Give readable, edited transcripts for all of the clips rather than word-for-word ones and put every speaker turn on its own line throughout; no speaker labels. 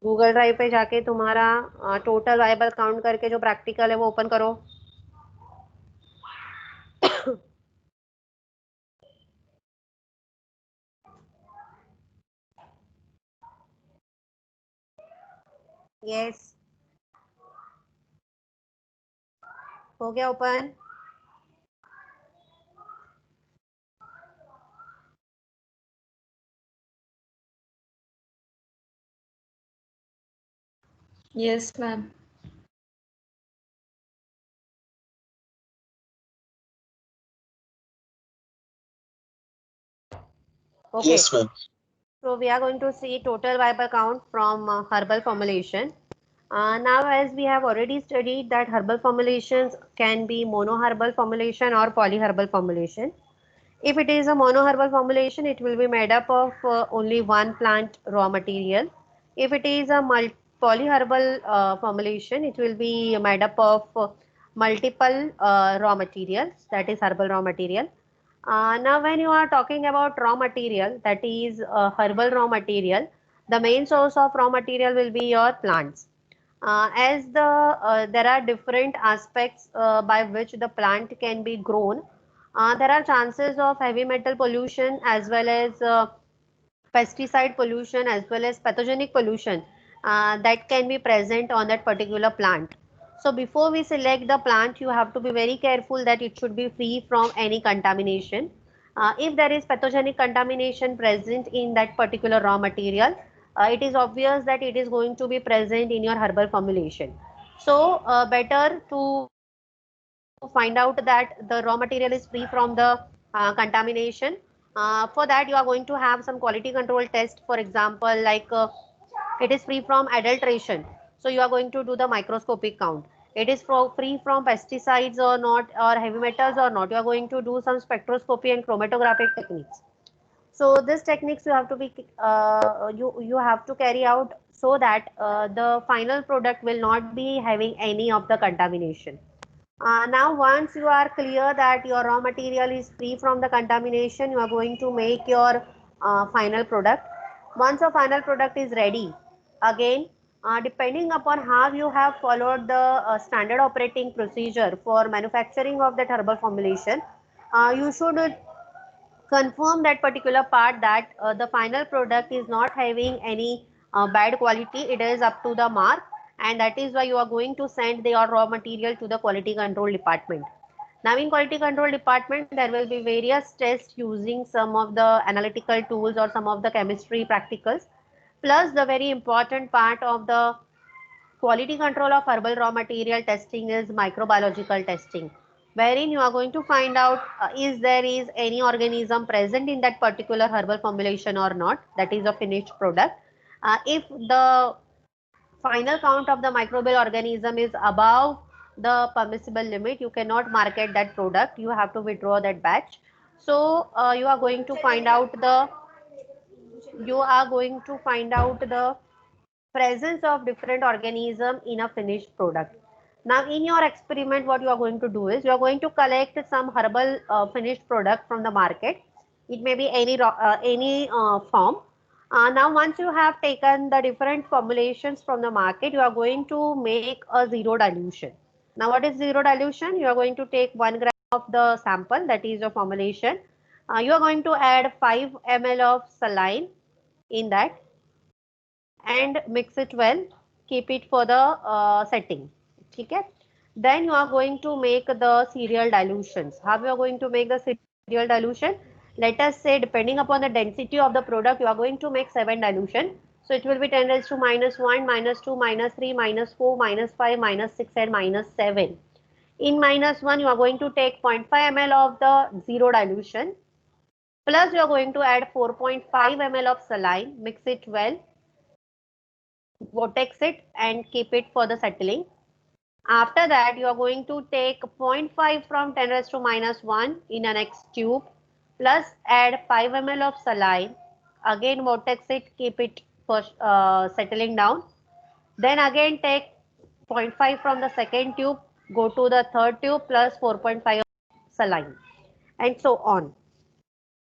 Google drive पे जाके तुम्हारा टोटल वायबल काउंट करके जो प्रैक्टिकल है वो ओपन करो। यस, हो गया open.
Yes, ma'am.
Okay.
Yes, ma'am.
So we are going to see total viable count from herbal formulation. Now, as we have already studied that herbal formulations can be monoherbal formulation or polyherbal formulation. If it is a monoherbal formulation, it will be made up of only one plant raw material. If it is a polyherbal formulation, it will be made up of multiple raw materials, that is herbal raw material. Now, when you are talking about raw material, that is herbal raw material, the main source of raw material will be your plants. As there are different aspects by which the plant can be grown, there are chances of heavy metal pollution as well as pesticide pollution as well as pathogenic pollution that can be present on that particular plant. So before we select the plant, you have to be very careful that it should be free from any contamination. If there is pathogenic contamination present in that particular raw material, it is obvious that it is going to be present in your herbal formulation. So better to find out that the raw material is free from the contamination. For that, you are going to have some quality control test, for example, like it is free from adulteration. So you are going to do the microscopic count. It is free from pesticides or not, or heavy metals or not. You are going to do some spectroscopy and chromatographic techniques. So this techniques you have to be you have to carry out so that the final product will not be having any of the contamination. Now, once you are clear that your raw material is free from the contamination, you are going to make your final product. Once your final product is ready, again, depending upon how you have followed the standard operating procedure for manufacturing of that herbal formulation, you should confirm that particular part that the final product is not having any bad quality. It is up to the mark, and that is why you are going to send your raw material to the quality control department. Now in quality control department, there will be various tests using some of the analytical tools or some of the chemistry practicals, plus the very important part of the quality control of herbal raw material testing is microbiological testing, wherein you are going to find out is there is any organism present in that particular herbal formulation or not, that is a finished product. If the final count of the microbial organism is above the permissible limit, you cannot market that product, you have to withdraw that batch. So you are going to find out the presence of different organism in a finished product. Now in your experiment, what you are going to do is you are going to collect some herbal finished product from the market. It may be any form. Now once you have taken the different formulations from the market, you are going to make a zero dilution. Now what is zero dilution? You are going to take 1 gram of the sample, that is your formulation. You are going to add 5 ml of saline in that and mix it well. Keep it for the setting. Okay. Then you are going to make the cereal dilutions. How you are going to make the cereal dilution? Let us say, depending upon the density of the product, you are going to make 7 dilution. So it will be 10 raised to -1, -2, -3, -4, -5, -6 and -7. In -1, you are going to take 0.5 ml of the zero dilution. Plus you are going to add 4.5 ml of saline. Mix it well, vortex it and keep it for the settling. After that, you are going to take 0.5 from 10 raised to -1 in a next tube, plus add 5 ml of saline. Again, vortex it, keep it for settling down. Then again take 0.5 from the second tube, go to the third tube plus 4.5 saline, and so on.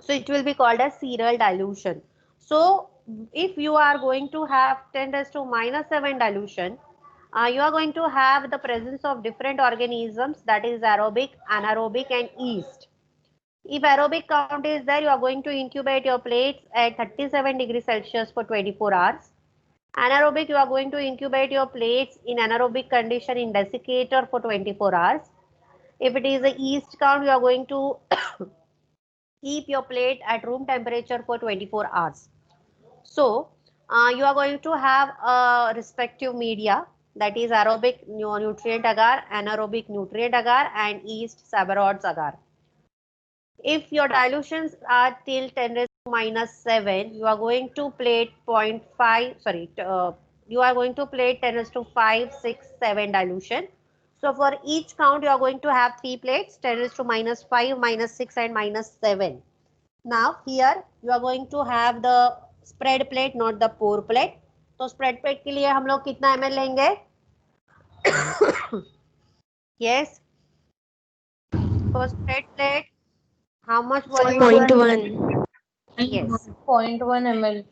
So it will be called as serial dilution. So if you are going to have 10 raised to minus 7 dilution, you are going to have the presence of different organisms, that is aerobic, anaerobic and yeast. If aerobic count is there, you are going to incubate your plates at 37 degrees Celsius for 24 hours. Anaerobic, you are going to incubate your plates in anaerobic condition in desiccator for 24 hours. If it is a yeast count, you are going to keep your plate at room temperature for 24 hours. So, you are going to have a respective media, that is aerobic nutrient agar, anaerobic nutrient agar and yeast Sabarod's agar. If your dilutions are till 10 raised to minus 7, you are going to plate 0.5, sorry, you are going to plate 10 raised to 5, 6, 7 dilution. So for each count, you are going to have 3 plates, 10 raised to minus 5, minus 6 and minus 7. Now here you are going to have the spread plate, not the pour plate. तो spread plate के लिए हम लोग कितना ml लेंगे? Yes. For spread plate, how much volume?
0.1.
Yes.
0.1 ml.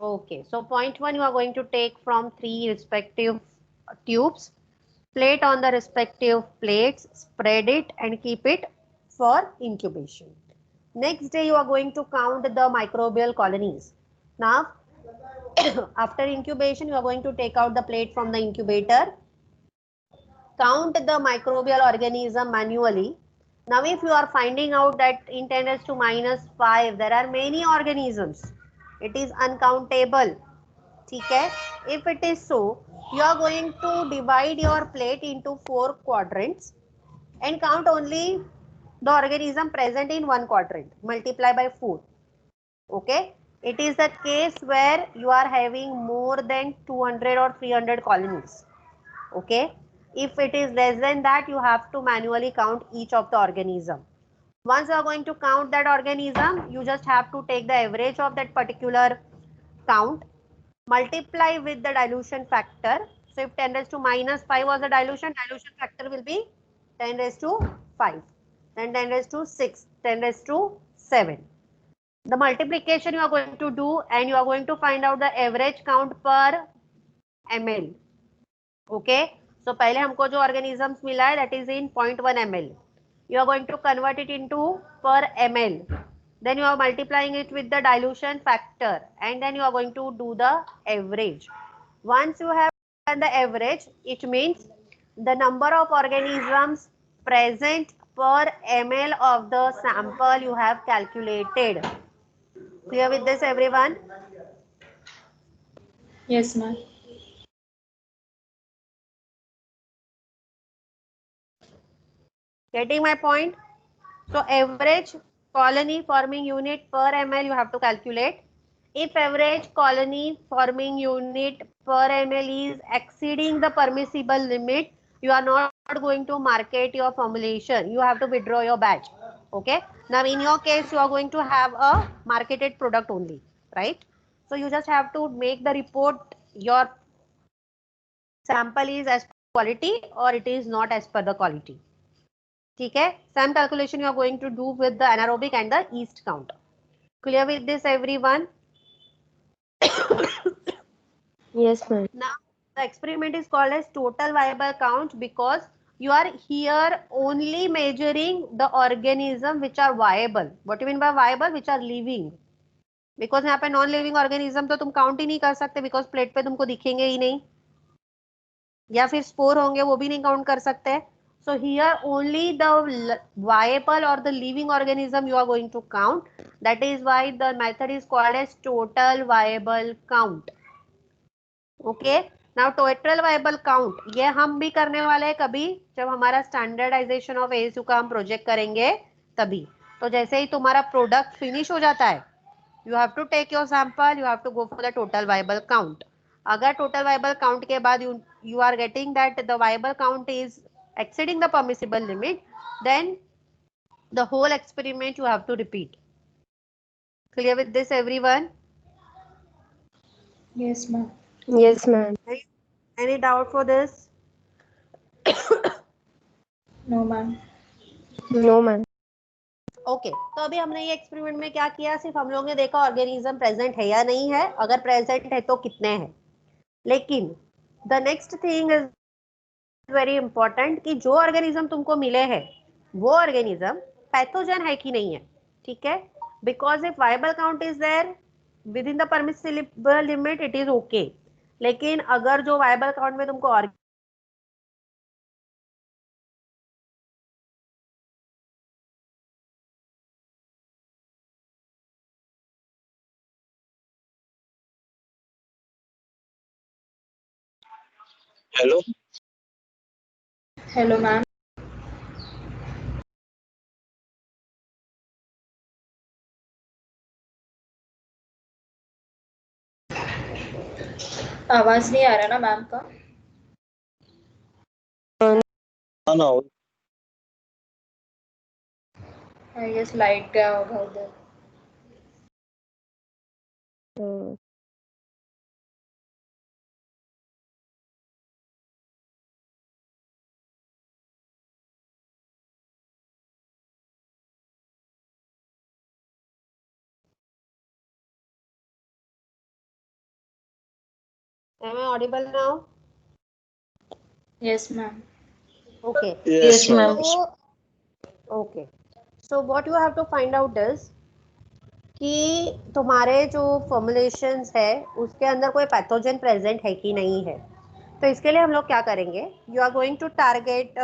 Okay. So 0.1 you are going to take from 3 respective tubes. Plate on the respective plates, spread it and keep it for incubation. Next day you are going to count the microbial colonies. Now after incubation you are going to take out the plate from the incubator, count the microbial organism manually. Now if you are finding out that in 10 raised to minus 5 there are many organisms, it is uncountable. Okay? If it is so, you are going to divide your plate into 4 quadrants and count only the organism present in one quadrant, multiply by 4. Okay? It is the case where you are having more than 200 or 300 colonies. Okay? If it is less than that, you have to manually count each of the organism. Once you are going to count that organism, you just have to take the average of that particular count, multiply with the dilution factor. So if 10 raised to minus 5 was the dilution factor will be 10 raised to 5, then 10 raised to 6, 10 raised to 7. The multiplication you are going to do and you are going to find out the average count per ml. Okay. So पहले हमको जो organisms मिला है, that is in 0.1 ml. You are going to convert it into per ml. Then you are multiplying it with the dilution factor and then you are going to do the average. Once you have done the average, it means the number of organisms present per ml of the sample you have calculated. Clear with this, everyone?
Yes, ma'am.
Getting my point? So average colony forming unit per ml you have to calculate. If average colony forming unit per ml is exceeding the permissible limit, you are not going to market your formulation. You have to withdraw your batch. Okay. Now in your case, you are going to have a marketed product only, right? So you just have to make the report your sample is as per quality or it is not as per the quality. ठीक है, same calculation you are going to do with the anaerobic and the yeast count. Clear with this, everyone?
Yes, ma'am.
Now the experiment is called as total viable count because you are here only measuring the organism which are viable. What do you mean by viable? Which are living. Because यहाँ पे non living organism तो तुम count ही नहीं कर सकते because plate पे तुमको दिखेंगे ही नहीं, या फिर स्पोर होंगे वो भी नहीं काउंट कर सकते. So here only the viable or the living organism you are going to count. That is why the method is called as total viable count. Okay. Now total viable count ये हम भी करने वाले हैं कभी जब हमारा स्टैंडर्डाइजेशन ऑफ ASU का हम प्रोजेक्ट करेंगे तभी. तो जैसे ही तुम्हारा प्रोडक्ट फिनिश हो जाता है, you have to take your sample, you have to go for the total viable count. अगर total viable count के बाद you are getting that the viable count is exceeding the permissible limit, then the whole experiment you have to repeat. Clear with this, everyone?
Yes, ma'am.
Yes, ma'am.
Any doubt for this?
No, ma'am.
No, ma'am.
Okay तो अभी हमने ये experiment में क्या किया, सिर्फ हम लोगों ने देखा ऑर्गेनिज्म प्रेजेंट है या नहीं है, अगर प्रेजेंट है तो कितने हैं। लेकिन the next thing is very important कि जो ऑर्गेनिज्म तुमको मिले हैं वो ऑर्गेनिज्म पैथोजन है कि नहीं है, ठीक है। Because if viable count is there within the permissible limit it is okay, लेकिन अगर जो वायबल काउंट में तुमको
हेलो
Hello, ma'am. आवाज नहीं आ रहा ना मैम का?
हाँ ना
ये स्लाइड गया होगा उधर।
am I audible now?
Yes, ma'am.
Okay.
Yes
Yes, ma'am.
So okay, so what you have to find out is कि तुम्हारे जो फॉर्मुलेशंस है उसके अंदर कोई पैथोजन प्रेजेंट है कि नहीं है। तो इसके लिए हम लोग क्या करेंगे, you are going to target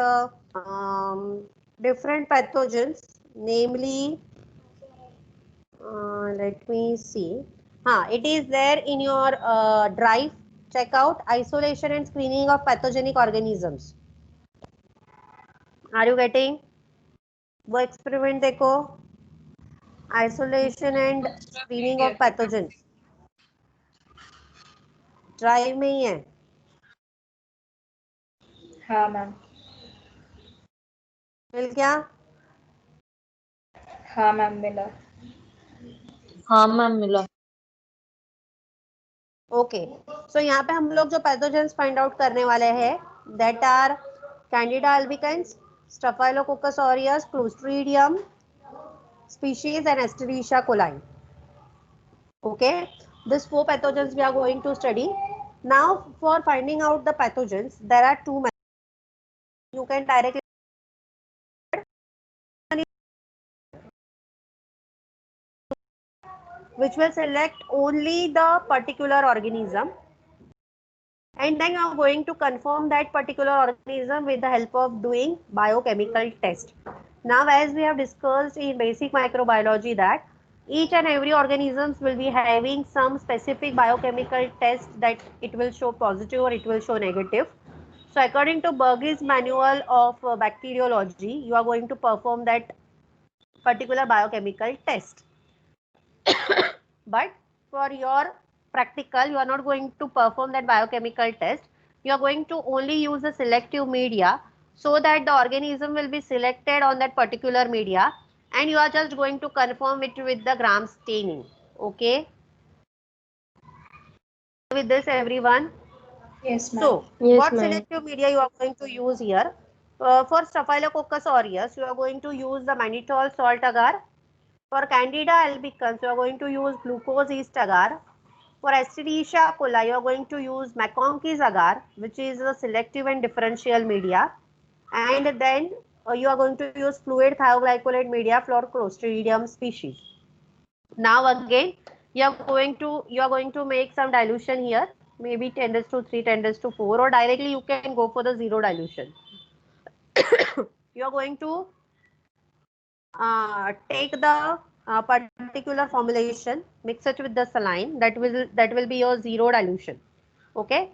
different pathogens, namely let me see, हाँ it is there in your drive, check out isolation and screening of pathogenic organisms. Are you getting? वो एक्सपेरिमेंट देखो, isolation and screening of pathogens, drive में ही है।
हाँ ma'am.
मिल गया?
हाँ ma'am मिला।
हाँ मैम मिला।
ओके सो यहाँ पे हम लोग जो पैथोजेंस फाइंड आउट करने वाले हैं that are candida albicans, staphylococcus aureus, clostridium species and Escherichia coli. Okay, these four pathogens we are going to study. Now for finding out the pathogens there are two methods. You can directly which will select only the particular organism, and then you are going to confirm that particular organism with the help of doing biochemical test. Now as we have discussed in basic microbiology that each and every organisms will be having some specific biochemical test that it will show positive or it will show negative. So according to Berge's manual of bacteriology, you are going to perform that particular biochemical test. But for your practical, you are not going to perform that biochemical test. You are going to only use a selective media so that the organism will be selected on that particular media, and you are just going to confirm it with the gram staining. Okay. With this, everyone.
Yes, ma'am.
So,
Yes,
what
ma'am.
selective media you are going to use here? For Staphylococcus aureus, you are going to use the mannitol salt agar. For Candida albicans, you are going to use glucose yeast agar. For Escherichia coli, you are going to use McConkey's agar, which is a selective and differential media. And then you are going to use fluid thioglycolate media for Clostridium species. Now again, you are going to make some dilution here, maybe 10 raised to 3, 10 raised to 4, or directly you can go for the zero dilution. You are going to take the particular formulation, mix it with the saline, that will be your zero dilution. Okay.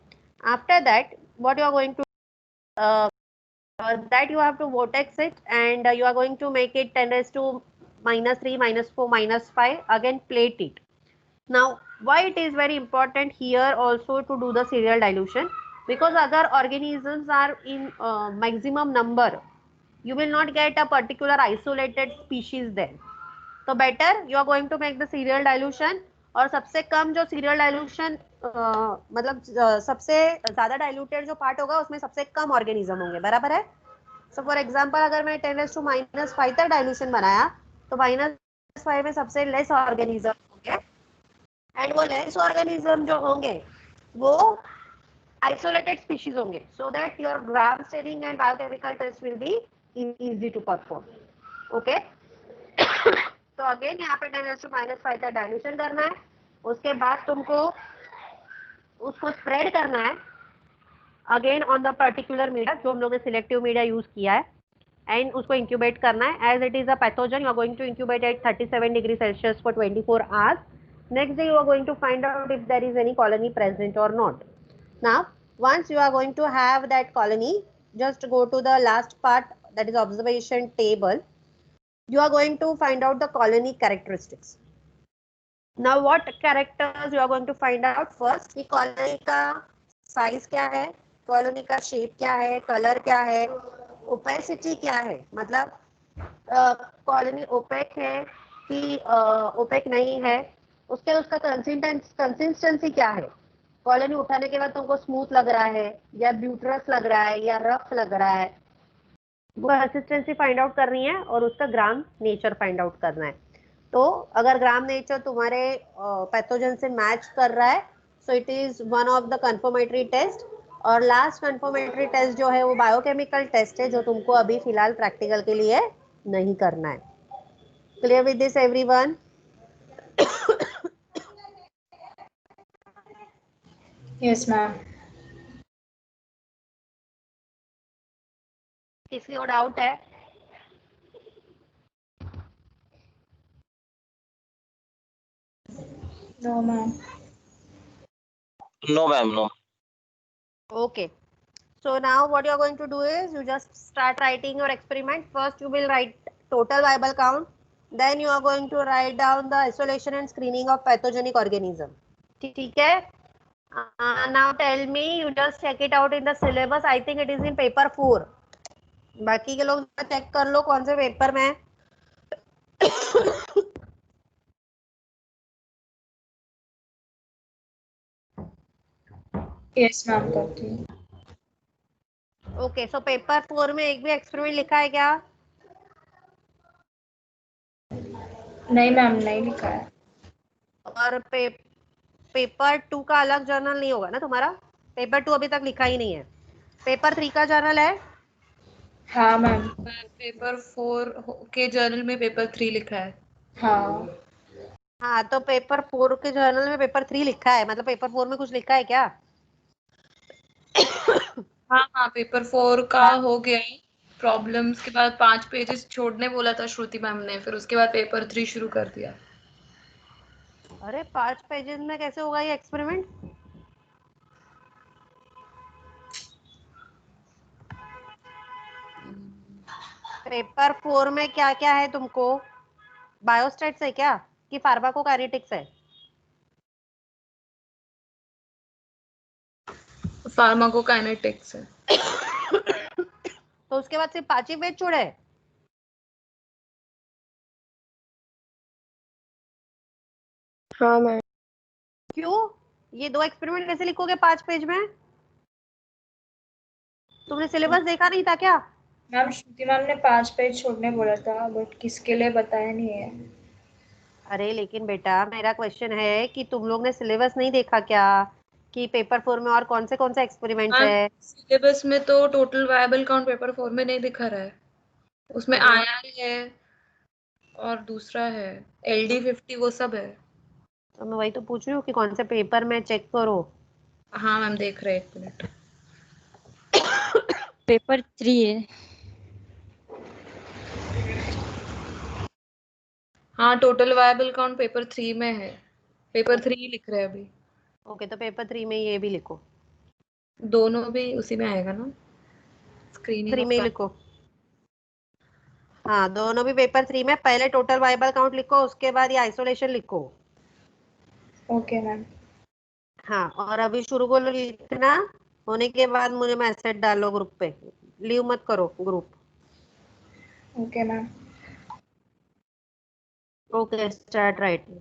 After that, what you are going to that you have to vortex it, and you are going to make it 10 raised to -3, -4, -5. Again, plate it. Now, why it is very important here also to do the serial dilution? Because other organisms are in maximum number, you will not get a particular isolated species there. तो better you are going to make the serial dilution, और सबसे कम जो serial dilution मतलब सबसे ज्यादा diluted जो part होगा उसमें सबसे कम ऑर्गेनिज्म होंगे, बराबर है। सो फॉर एग्जांपल अगर मैं 10 टू -5 तक डाइल्यूशन बनाया तो -5 में सबसे लेस ऑर्गेनिज्म होंगे, एंड वो लेस ऑर्गेनिज्म जो होंगे वो isolated species होंगे, so that your gram staining and biochemical test will be easy to perform. Okay. तो अगेन यहाँ पे 10⁻⁵ का डाइल्यूशन करना है, उसके बाद तुमको उसको स्प्रेड करना है again on the particular media जो हम लोग ने सिलेक्टिव मीडिया यूज किया है, एंड उसको इंक्यूबेट करना है. As it is a pathogen you are going to incubate at 37 degree Celsius for 24 hours. Next day you are going to find out if there is any colony present or not. Now once you are going to have that colony, just go to the last part, that is observation table. You are going to find out the colony characteristics. Now what characters you are going to find out? First कि colony का size क्या है, colony का shape क्या है, color क्या है, opacity क्या है, मतलब colony opaque है कि opaque नहीं है, उसका consistency क्या है, कॉलोनी उठाने के बाद तुमको स्मूथ लग रहा है या ब्यूटरस लग रहा है या रफ लग रहा है, वो कंसिस्टेंसी फाइंड आउट करनी है और उसका ग्राम नेचर फाइंड आउट करना है. तो अगर ग्राम नेचर तुम्हारे पैथोजन से मैच कर रहा है, so it is one of the confirmatory test. और लास्ट कंफर्मेटरी टेस्ट जो है वो बायोकेमिकल टेस्ट है, जो तुमको अभी फिलहाल प्रैक्टिकल के लिए नहीं करना है. Clear with this everyone?
Yes ma'am.
किसी को डाउट है?
No ma'am.
No, ma'am, no.
Okay. So now what you are going to do is you just start writing your experiment. First you will write total viable count. Then you are going to write down the isolation and screening of pathogenic organism. ठीक है? Now tell me, you just check it out in the syllabus. I think it is in paper 4. बाकी के लोग check कर लो कौन से paper में है.
यस मैम करती हूँ.
ओके, सो पेपर 4 में एक भी एक्सपेरिमेंट लिखा है क्या?
नहीं मैम, नहीं लिखा है.
और पेपर 2 का अलग जर्नल नहीं होगा ना तुम्हारा? पेपर 2 अभी तक लिखा ही नहीं है. पेपर 3 का जर्नल है?
हाँ मैम.
पेपर 4 के जर्नल में पेपर 3 लिखा है.
हाँ.
हाँ, तो पेपर 4 के जर्नल में पेपर 3 लिखा है, मतलब पेपर 4 में कुछ लिखा है क्या?
हाँ, पेपर 4 का हो गया है. प्रॉब्लम्स के बाद 5 पेजेस छोड़ने बोला था श्रुति मैम ने, फिर उसके बाद पेपर 3 शुरू कर दिया.
अरे 5 पेजेस में कैसे होगा ये एक्सपेरिमेंट? पेपर 4 में क्या क्या है तुमको? बायोस्टैट्स है क्या कि फार्माकोकाइनेटिक्स है?
फार्माकोकाइनेटिक्स है.
तो उसके बाद सिर्फ 5 ही पेज छोड़े?
हाँ मैम.
क्यों? ये 2 एक्सपेरिमेंट कैसे लिखोगे 5 पेज में? तुमने सिलेबस देखा नहीं था क्या?
मैम श्रुति मैम ने 5 पेज छोड़ने बोला था, बट किसके लिए बताया नहीं है.
अरे लेकिन बेटा मेरा क्वेश्चन है कि तुम लोग ने सिलेबस नहीं देखा क्या, कि पेपर 4 में और कौन से एक्सपेरिमेंट्स है?
सिलेबस में तो टोटल वायबल काउंट पेपर 4 में नहीं दिखा रहा है. उसमें आईआर है और दूसरा है LD50, वो सब है.
तो मैं वही तो पूछ रही हूँ कि कौन से पेपर में चेक करो.
हाँ मैम, देख रहे हैं, 1 मिनट.
पेपर 3 है.
हाँ, टोटल वायबल काउंट पेपर 3 में है. पेपर 3 लिख रहे हैं अभी.
ओके, तो पेपर 3 में ये भी लिखो.
दोनों भी उसी में आएगा ना, स्क्रीनिंग
3
ऑफ.
में ही लिखो. हाँ, दोनों भी पेपर 3 में पहले टोटल वाइबल काउंट लिखो, उसके बाद ये आइसोलेशन लिखो.
Okay ma'am.
हाँ, और अभी शुरू बोलो लिखना, होने के बाद मुझे मैसेज डालो ग्रुप पे. लीव मत करो group.
Okay ma'am.
Okay, start writing.